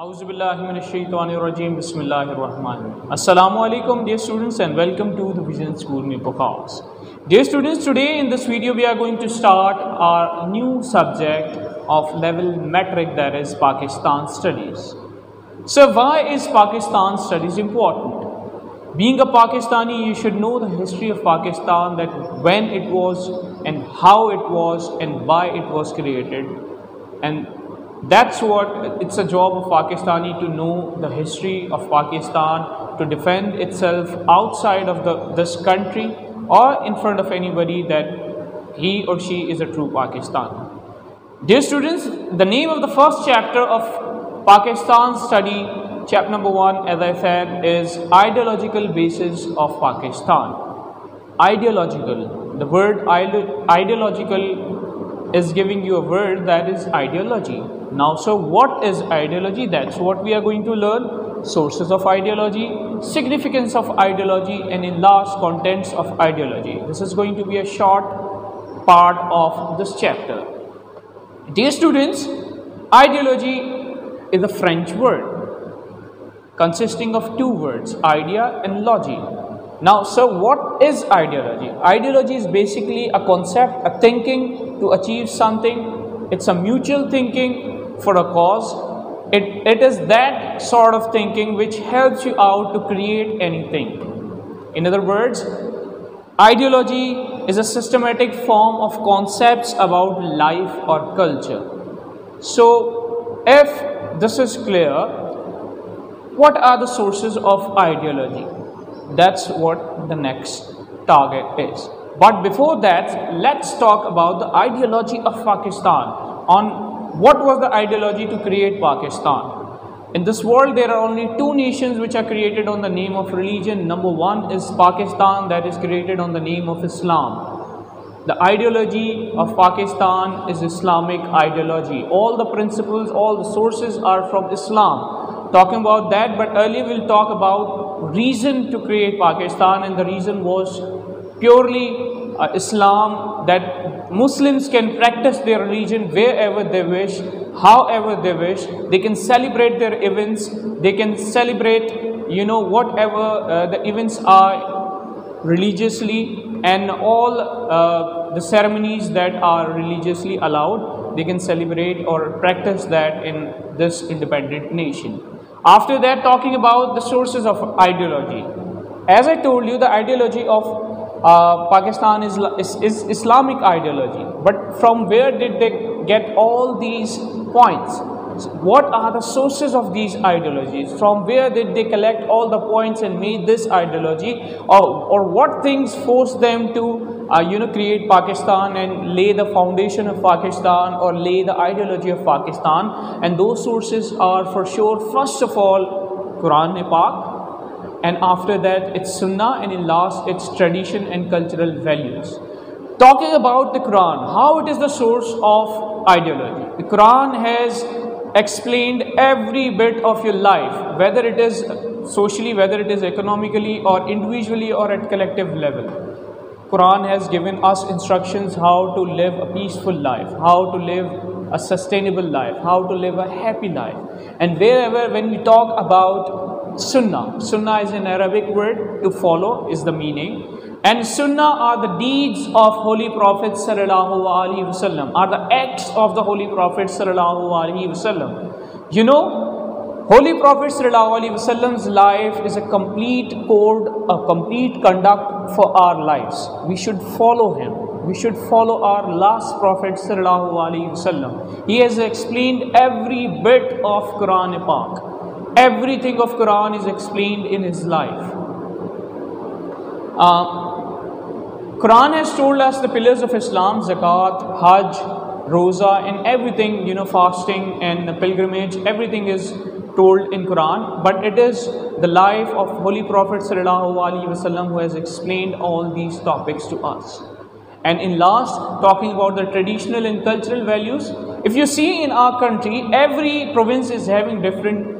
Auzubillahiminash-shaytanir-rajeem. Bismillahir-rahmanir-rahim. Assalamu alaikum, dear students, and welcome to the Vision School Nepal. Dear students, today in this video we are going to start our new subject of level metric, that is Pakistan studies. So why is Pakistan studies important? Being a Pakistani, you should know the history of Pakistan, that when it was and how it was and why it was created. And that's what it's a job of Pakistani, to know the history of Pakistan, to defend itself outside of this country or in front of anybody, that he or she is a true Pakistani. Dear students, the name of the first chapter of Pakistan study, chapter number 1, as I said, is Ideological Basis of Pakistan. Ideological. The word ideological is giving you a word, that is ideology. Now, so what is ideology? That's what we are going to learn. Sources of ideology, significance of ideology, and in last, contents of ideology. This is going to be a short part of this chapter. Dear students, ideology is a French word consisting of two words, idea and logy. Now, so what is ideology? Ideology is basically a concept, a thinking to achieve something. It's a mutual thinking for a cause. It is that sort of thinking which helps you out to create anything. In other words, ideology is a systematic form of concepts about life or culture. So, if this is clear, what are the sources of ideology? That's what the next target is. But before that, let's talk about the ideology of Pakistan. On what was the ideology to create Pakistan? In this world, there are only two nations which are created on the name of religion. Number one is Pakistan, that is created on the name of Islam. The ideology of Pakistan is Islamic ideology. All the principles, all the sources are from Islam. Talking about that, but earlier we'll talk about reason to create Pakistan, and the reason was purely Islam, that Muslims can practice their religion wherever they wish, however they wish. They can celebrate their events, they can celebrate, whatever the events are religiously, and all the ceremonies that are religiously allowed, they can celebrate or practice that in this independent nation. After that, talking about the sources of ideology. As I told you, the ideology of Pakistan is Islamic ideology. But from where did they get all these points? What are the sources of these ideologies? From where did they collect all the points and made this ideology? Or what things forced them to create Pakistan and lay the foundation of Pakistan, or lay the ideology of Pakistan? And those sources are for sure, first of all, Quran and Pak. And after that, it's Sunnah, and in last, it's tradition and cultural values. Talking about the Quran, how it is the source of ideology. The Quran has explained every bit of your life, whether it is socially, whether it is economically, or individually, or at collective level. Quran has given us instructions how to live a peaceful life, how to live a sustainable life, how to live a happy life. And wherever, when we talk about Sunnah, Sunnah is an Arabic word, to follow is the meaning. And Sunnah are the deeds of Holy Prophet Sallallahu Alaihi Wasallam, are the acts of the Holy Prophet Sallallahu Alaihi Wasallam. Holy Prophet Sallallahu Alaihi Wasallam's life is a complete code, a complete conduct for our lives. We should follow him. We should follow our last Prophet Sallallahu Alaihi Wasallam. He has explained every bit of Quran and Pak. Everything of Quran is explained in his life. Quran has told us the pillars of Islam, Zakat, Hajj, Roza, and everything, fasting and pilgrimage, everything is told in Quran. But it is the life of Holy Prophet Sallallahu Alaihi Wasallam who has explained all these topics to us. And in last, talking about the traditional and cultural values. If you see in our country, every province is having different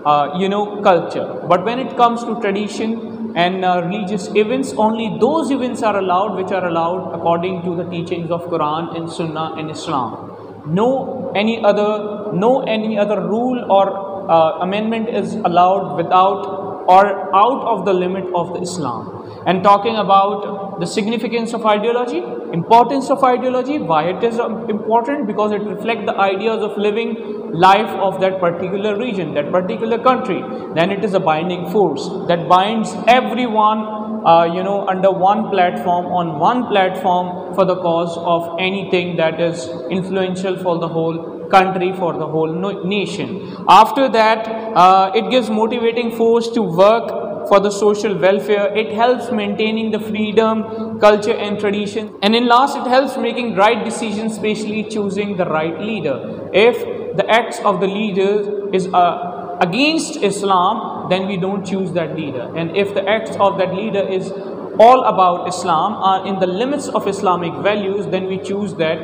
culture. But when it comes to tradition and religious events, only those events are allowed which are allowed according to the teachings of Quran and Sunnah and Islam. No any other rule or amendment is allowed without or out of the limit of the Islam. And talking about the significance of ideology, importance of ideology, why it is important, because it reflects the ideas of living life of that particular region, that particular country. Then it is a binding force that binds everyone under one platform, on one platform, for the cause of anything that is influential for the whole country, for the whole nation. After that, it gives motivating force to work for the social welfare. It helps maintaining the freedom, culture and tradition. And in last, it helps making right decisions, especially choosing the right leader. If the acts of the leader is against Islam, then we don't choose that leader. And if the acts of that leader is all about Islam, are in the limits of Islamic values, then we choose that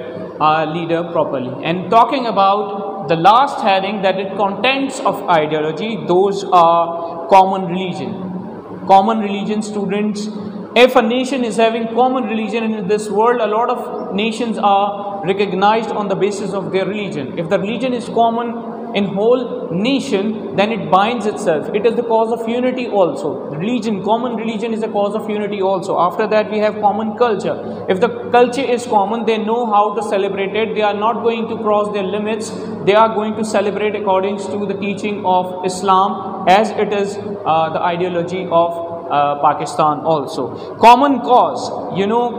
leader properly. And talking about the last heading, that it contents of ideology, those are common religion. Common religion, students, if a nation is having common religion in this world, a lot of nations are recognized on the basis of their religion. If the religion is common in whole nation, then it binds itself. It is the cause of unity also. Religion, common religion is a cause of unity also. After that, we have common culture. If the culture is common, they know how to celebrate it. They are not going to cross their limits. They are going to celebrate according to the teaching of Islam, as it is the ideology of Pakistan also. Common cause,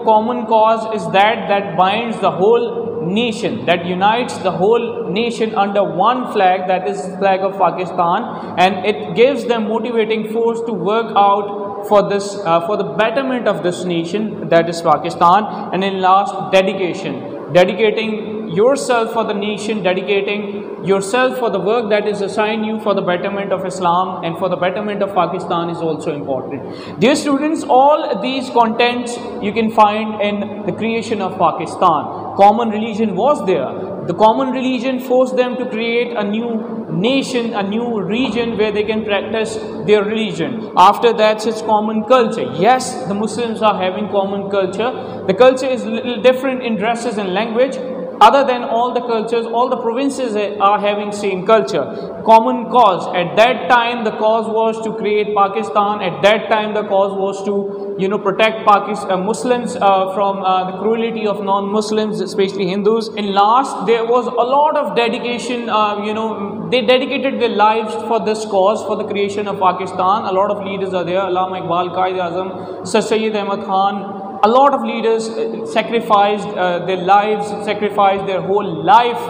common cause is that binds the whole nation, that unites the whole nation under one flag, that is flag of Pakistan, and it gives them motivating force to work out for this, for the betterment of this nation, that is Pakistan. And in last, dedicating yourself for the nation, dedicating yourself for the work that is assigned you for the betterment of Islam and for the betterment of Pakistan is also important. Dear students, all these contents you can find in the creation of Pakistan. Common religion was there. The common religion forced them to create a new nation, a new region where they can practice their religion. After that, it's common culture. Yes, the Muslims are having common culture. The culture is a little different in dresses and language. Other than all the cultures, all the provinces are having same culture. Common cause. At that time, the cause was to create Pakistan. At that time, the cause was to protect Muslims from the cruelty of non-Muslims, especially Hindus. In last, there was a lot of dedication. They dedicated their lives for this cause, for the creation of Pakistan. A lot of leaders are there. Allama Iqbal, Qaid-e-Azam, Sir Syed Ahmad Khan. A lot of leaders sacrificed their lives, sacrificed their whole life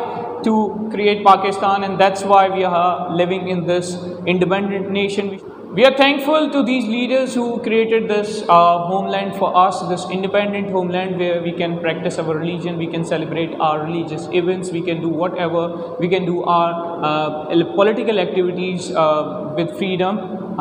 to create Pakistan, and that's why we are living in this independent nation. We are thankful to these leaders who created this homeland for us, this independent homeland where we can practice our religion, we can celebrate our religious events, we can do whatever, we can do our political activities with freedom.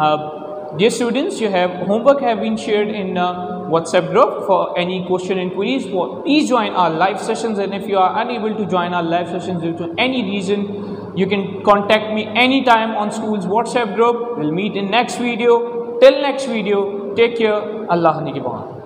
Dear students, you have homework have been shared in WhatsApp group. For any question and queries, please join our live sessions, and if you are unable to join our live sessions due to any reason, you can contact me anytime on school's WhatsApp group. We'll meet in next video. Till next video, take care. Allah Nigeban.